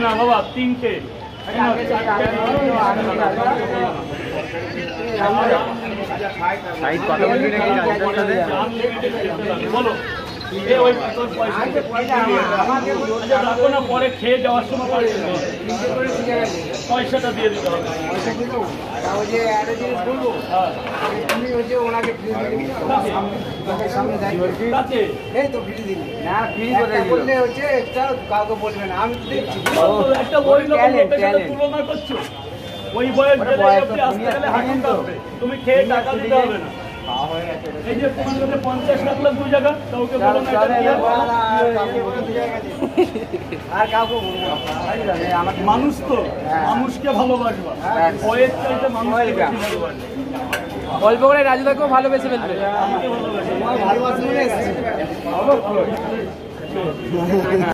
না বাবা 3টে বলো পরে খেয়ে যাওয়ার সময় পয়সাটা দিয়ে দিতে হবে। তুলনা করছো ওই বয়স আসতে গেলে হাঁটতে হবে, তুমি খেয়ে টাকা দিতে হবে না। এই যে 50 রাখলাম 2 জায়গা, কাউকে বলো না মানুষ তো মানুষকে ভালোবাসবা, বয়ের চাইতে মানুষকে ভালোবাসবে। অল্প করে রাজুদাকেও ভালোবেসে ফেলবে।